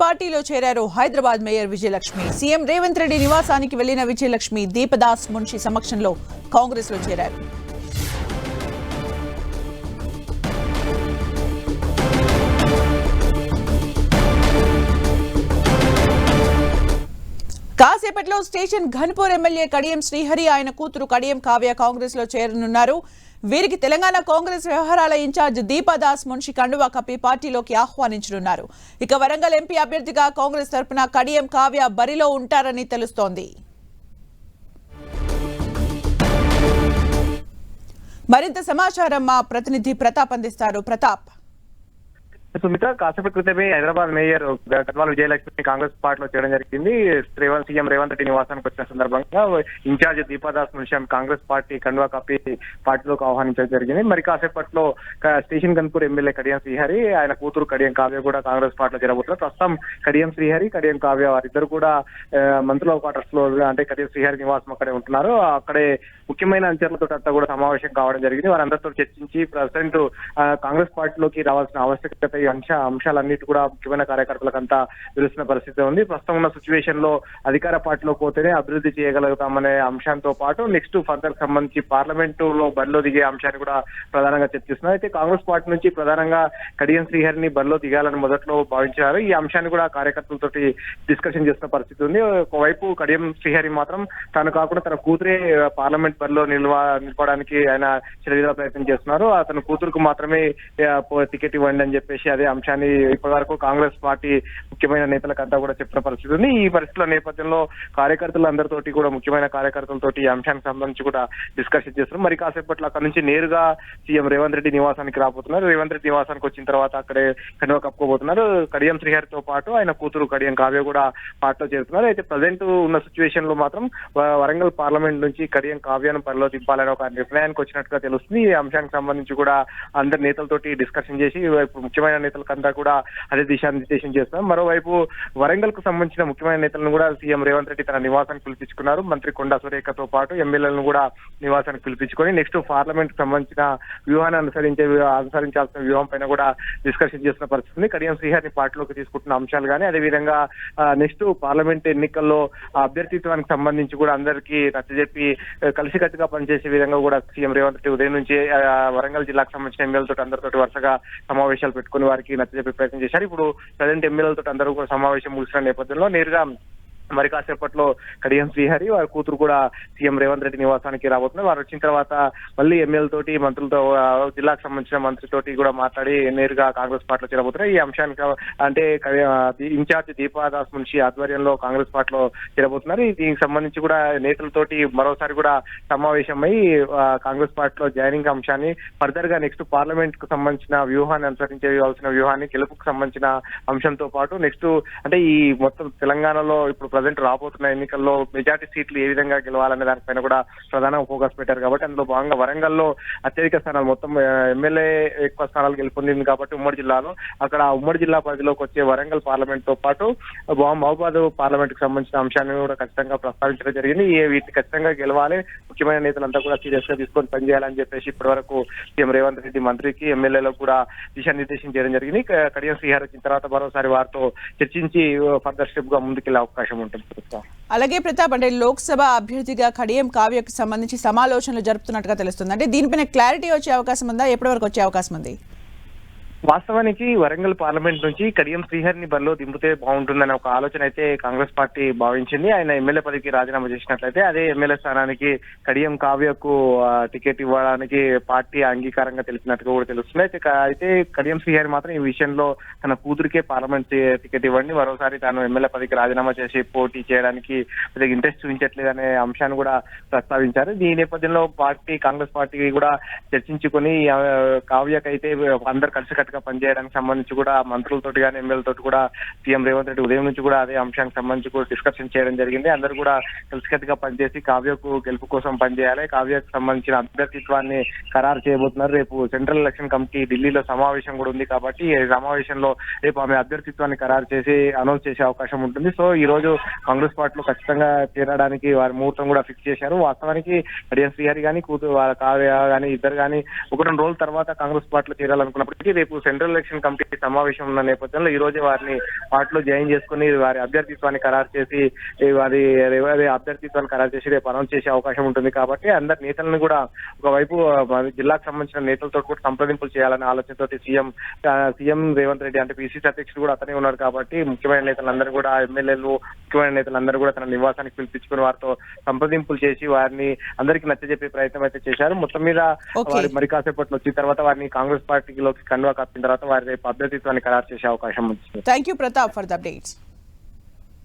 పార్టీలో చేరారు Hyderabad mayor Vijayalakshmi. CM Revanth Reddy నివాసానికి వెళ్లిన విజయలక్ష్మి దీపదాస్ మున్షి సమక్షంలో కాంగ్రెస్ లో చేరారు. కాసేపట్లో స్టేషన్ ఘన్పూర్ ఎమ్మెల్యే కడియం శ్రీహరి, ఆయన కూతురు కడియం కావ్య కాంగ్రెస్ లో చేరనున్నారు. వీరికి తెలంగాణ కాంగ్రెస్ వ్యవహారాల ఇన్ఛార్జ్ దీపదాస్ మున్షి కండువా కప్పి పార్టీలోకి ఆహ్వానించనున్నారు. ఇక వరంగల్ ఎంపీ అభ్యర్థిగా కాంగ్రెస్ తరపున కడియం కావ్య బరిలో ఉంటారని తెలుస్తోంది. మరింత సమాచారం మా ప్రతినిధి ప్రతాప్ అందిస్తారు. ప్రతాప్. సుమిత, కాసేపటి క్రితమే హైదరాబాద్ మేయర్ గద్వాల విజయలక్ష్మి కాంగ్రెస్ పార్టీలో చేయడం జరిగింది. సీఎం రేవంత్ రెడ్డి నివాసానికి వచ్చిన సందర్భంగా ఇన్ఛార్జ్ దీపదాస్ మున్షి కాంగ్రెస్ పార్టీ కండువా కప్పి పార్టీలోకి ఆహ్వానించడం జరిగింది. మరి కాసేపట్లో స్టేషన్ గన్పూర్ ఎమ్మెల్యే కడియం శ్రీహరి, ఆయన కూతురు కడియం కావ్య కూడా కాంగ్రెస్ పార్టీలో చేరబోతున్నారు. ప్రస్తుతం కడియం శ్రీహరి, కడియం కావ్య వారిద్దరు కూడా మంత్రుల క్వార్టర్స్ లో, అంటే కడియం శ్రీహరి నివాసం అక్కడే ఉంటున్నారు. అక్కడే ముఖ్యమైన అంచనలతో అంతా కూడా సమావేశం కావడం జరిగింది. వారందరితో చర్చించి ప్రజెంట్ కాంగ్రెస్ పార్టీలోకి రావాల్సిన ఆవశ్యకత అంశాలన్నిటి కూడా ముఖ్యమైన కార్యకర్తలకంతా తెలుస్తున్న పరిస్థితి ఉంది. ప్రస్తుతం ఉన్న సిచ్యువేషన్ లో అధికార పార్టీలో పోతేనే అభివృద్ధి చేయగలుగుతామనే అంశంతో పాటు నెక్స్ట్ ఫర్దర్ సంబంధించి పార్లమెంటు లో బరిలో దిగే అంశాన్ని కూడా ప్రధానంగా చర్చిస్తున్నారు. అయితే కాంగ్రెస్ పార్టీ నుంచి ప్రధానంగా కడియం శ్రీహరిని బరిలో దిగాలని మొదట్లో భావించారు. ఈ అంశాన్ని కూడా కార్యకర్తలతోటి డిస్కషన్ చేస్తున్న పరిస్థితి ఉంది. ఒకవైపు కడియం శ్రీహరి మాత్రం తాను కాకుండా తన కూతురే పార్లమెంట్ బరిలో నిలపడానికి ఆయన చిరవిధ ప్రయత్నం చేస్తున్నారు. అతని కూతురుకు మాత్రమే టికెట్ ఇవ్వండి అని చెప్పేసి అదే అంశాన్ని ఇప్పటి వరకు కాంగ్రెస్ పార్టీ ముఖ్యమైన నేతలకంతా కూడా చెప్పిన పరిస్థితి ఉంది. ఈ పరిస్థితుల నేపథ్యంలో కార్యకర్తలందరితోటి కూడా ముఖ్యమైన కార్యకర్తలతోటి ఈ అంశానికి సంబంధించి కూడా డిస్కషన్ చేస్తున్నారు. మరి కాసేపట్లో అక్కడ నుంచి నేరుగా సీఎం రేవంత్ రెడ్డి నివాసానికి రాబోతున్నారు. రేవంత్ రెడ్డి నివాసానికి వచ్చిన తర్వాత అక్కడే కండువా కప్పుకోబోతున్నారు. కడియం శ్రీహరితో పాటు ఆయన కూతురు కడియం కావ్య కూడా పార్టీలో చేరుతున్నారు. అయితే ప్రజెంట్ ఉన్న సిచ్యువేషన్ లో మాత్రం వరంగల్ పార్లమెంట్ నుంచి కడియం కావ్యను పరిలో దింపాలని ఒక నిర్ణయానికి వచ్చినట్టుగా తెలుస్తుంది. ఈ అంశానికి సంబంధించి కూడా అందరి నేతలతోటి డిస్కషన్ చేసి ముఖ్యమైన నేతలకంతా కూడా అదే దిశానిర్దేశం చేస్తున్నారు. మరోవైపు వరంగల్ కు సంబంధించిన ముఖ్యమైన నేతలను కూడా సీఎం రేవంత్ రెడ్డి తన నివాసానికి పిలిపించుకున్నారు. మంత్రి కొండా సురేఖతో పాటు ఎమ్మెల్యేలను కూడా నివాసానికి పిలిపించుకొని నెక్స్ట్ పార్లమెంట్ కు సంబంధించిన వ్యూహాన్ని అనుసరించాల్సిన వ్యూహం పైన కూడా డిస్కషన్ చేస్తున్న పరిస్థితి ఉంది. కడియం శ్రీహరిని పార్టీలోకి తీసుకుంటున్న అంశాలు కానీ అదేవిధంగా నెక్స్ట్ పార్లమెంట్ ఎన్నికల్లో అభ్యర్థిత్వానికి సంబంధించి కూడా అందరికీ నచ్చజెప్పి కలిసికట్టుగా పనిచేసే విధంగా కూడా సీఎం రేవంత్ రెడ్డి ఉదయం నుంచి వరంగల్ జిల్లాకు సంబంధించిన ఎమ్మెల్యేలతో అందరితో వరుసగా సమావేశాలు పెట్టుకుని వారికి నచ్చజెప్పే ప్రయత్నం చేశారు. ఇప్పుడు ప్రజెంట్ ఎమ్మెల్యేలతో అందరూ కూడా సమావేశం ముగిసిన నేపథ్యంలో నేరుగా మరి కాసేపట్లో కడియం శ్రీహరి వారి కూతురు కూడా సీఎం రేవంత్ రెడ్డి నివాసానికి రాబోతున్నారు. వారు వచ్చిన తర్వాత మళ్ళీ ఎమ్మెల్యేలతోటి మంత్రులతో జిల్లాకు సంబంధించిన మంత్రితోటి కూడా మాట్లాడి నేరుగా కాంగ్రెస్ పార్టీలో చేరబోతున్నారు. ఈ అంశానికి అంటే ఇన్ఛార్జ్ దీపదాస్ మున్షి ఆధ్వర్యంలో కాంగ్రెస్ పార్టీలో చేరబోతున్నారు. దీనికి సంబంధించి కూడా నేతలతోటి మరోసారి కూడా సమావేశమై కాంగ్రెస్ పార్టీలో జాయినింగ్ అంశాన్ని ఫర్దర్ గా నెక్స్ట్ పార్లమెంట్ కు సంబంధించిన వ్యూహాన్ని అనుసరించాల్సిన వ్యూహాన్ని గెలుపుకు సంబంధించిన అంశంతో పాటు నెక్స్ట్ అంటే ఈ మొత్తం తెలంగాణలో ఇప్పుడు ప్రజెంట్ రాబోతున్న ఎన్నికల్లో మెజార్టీ సీట్లు ఏ విధంగా గెలవాలనే దానిపైన కూడా ప్రధానంగా ఫోకస్ పెట్టారు. కాబట్టి అందులో భాగంగా వరంగల్లో అత్యధిక స్థానాలు మొత్తం ఎమ్మెల్యే ఎక్కువ స్థానాలు గెలుపొందింది కాబట్టి ఉమ్మడి జిల్లాలో అక్కడ ఉమ్మడి జిల్లా పరిధిలోకి వచ్చే వరంగల్ పార్లమెంట్ తో పాటు మహబూబాద్ పార్లమెంట్ కు సంబంధించిన అంశాన్ని కూడా ఖచ్చితంగా ప్రస్తావించడం జరిగింది. వీటిని ఖచ్చితంగా గెలవాలి, ముఖ్యమైన నేతలంతా కూడా సీరియస్ గా తీసుకొని పనిచేయాలని చెప్పేసి ఇప్పటి వరకు సీఎం రేవంత్ రెడ్డి మంత్రికి ఎమ్మెల్యేలకు కూడా దిశానిర్దేశం చేయడం జరిగింది. కడియం శ్రీహరి వచ్చిన తర్వాత మరోసారి వారితో చర్చించి ఫర్దర్ స్టెప్ గా ముందుకెళ్లే అవకాశం ఉంటుంది. అలాగే ప్రతాప్, అంటే లోక్సభ అభ్యర్థిగా కడియం కావ్యకు సంబంధించి సమాలోచనలు జరుపుతున్నట్టుగా తెలుస్తుంది. అంటే దీనిపైన క్లారిటీ వచ్చే అవకాశం ఉందా? ఎప్పటి వరకు వచ్చే అవకాశం ఉంది? వాస్తవానికి వరంగల్ పార్లమెంట్ నుంచి కడియం శ్రీహరిని బరిలో దింపితే బాగుంటుందనే ఒక ఆలోచన అయితే కాంగ్రెస్ పార్టీ భావించింది. ఆయన ఎమ్మెల్యే పదవికి రాజీనామా చేసినట్లయితే అదే ఎమ్మెల్యే స్థానానికి కడియం కావ్యకు టికెట్ ఇవ్వడానికి పార్టీ అంగీకారంగా తెలిపినట్టుగా కూడా తెలుస్తుంది. అయితే కడియం శ్రీహరి మాత్రం ఈ విషయంలో తన కూతురికే పార్లమెంట్ టికెట్ ఇవ్వండి, మరోసారి తాను ఎమ్మెల్యే పదవికి రాజీనామా చేసి పోటీ చేయడానికి ఇంట్రెస్ట్ చూపించట్లేదు అనే అంశాన్ని కూడా ప్రస్తావించారు. ఈ నేపథ్యంలో కాంగ్రెస్ పార్టీ కూడా చర్చించుకొని కావ్యకైతే అందరు కలిసి పనిచేయడానికి సంబంధించి కూడా మంత్రులతో కానీ ఎమ్మెల్యేలతో కూడా సీఎం రేవంత్ రెడ్డి ఉదయం నుంచి కూడా అదే అంశానికి సంబంధించి కూడా డిస్కషన్ చేయడం జరిగింది. అందరూ కూడా కలిసికట్టుగా పనిచేసి కావ్యకు గెలుపు కోసం పనిచేయాలి, కావ్యకు సంబంధించిన అభ్యర్థిత్వాన్ని ఖరారు చేయబోతున్నారు. రేపు సెంట్రల్ ఎలక్షన్ కమిటీ ఢిల్లీలో సమావేశం కూడా ఉంది కాబట్టి ఈ సమావేశంలో రేపు ఆమె అభ్యర్థిత్వాన్ని ఖరారు చేసి అనౌన్స్ చేసే అవకాశం ఉంటుంది. సో ఈ రోజు కాంగ్రెస్ పార్టీలో ఖచ్చితంగా చేరడానికి వారి ముహూర్తం కూడా ఫిక్స్ చేశారు. వాస్తవానికి కడియం శ్రీహరి కానీ కూతురు కావ్య కానీ ఇద్దరు కానీ 1-2 రోజుల తర్వాత కాంగ్రెస్ పార్టీలో చేరాలనుకున్నప్పటికీ రేపు సెంట్రల్ ఎలక్షన్ కమిటీ సమావేశం ఉన్న నేపథ్యంలో ఈ రోజు వారిని పార్టీలో జాయిన్ చేసుకుని వారి అభ్యర్థిత్వాన్ని ఖరారు చేసి వారి అభ్యర్థిత్వాన్ని ఖరారు చేసి రేపు అనౌన్స్ చేసే అవకాశం ఉంటుంది. కాబట్టి అందరి నేతలను కూడా ఒకవైపు జిల్లాకు సంబంధించిన నేతలతో కూడా సంప్రదింపులు చేయాలనే ఆలోచనతో సీఎం రేవంత్ రెడ్డి అంటే పిసిసి అధ్యక్షుడు కూడా అతనే ఉన్నారు. కాబట్టి ముఖ్యమైన నేతలందరూ కూడా ఎమ్మెల్యేలు ముఖ్యమైన నేతలందరూ కూడా తన నివాసానికి పిలిపించుకుని వారితో సంప్రదింపులు చేసి వారిని అందరికీ నచ్చజెప్పే ప్రయత్నం అయితే చేశారు. మొత్తం మీద వారి మరి కాసేపట్లో వచ్చిన తర్వాత వారిని కాంగ్రెస్ పార్టీలోకి కండువా కప్పిన తర్వాత వారి రేపు అభ్యర్థిత్వాన్ని ఖరారు చేసే అవకాశం ఉంది. Thank you Pratap for the updates.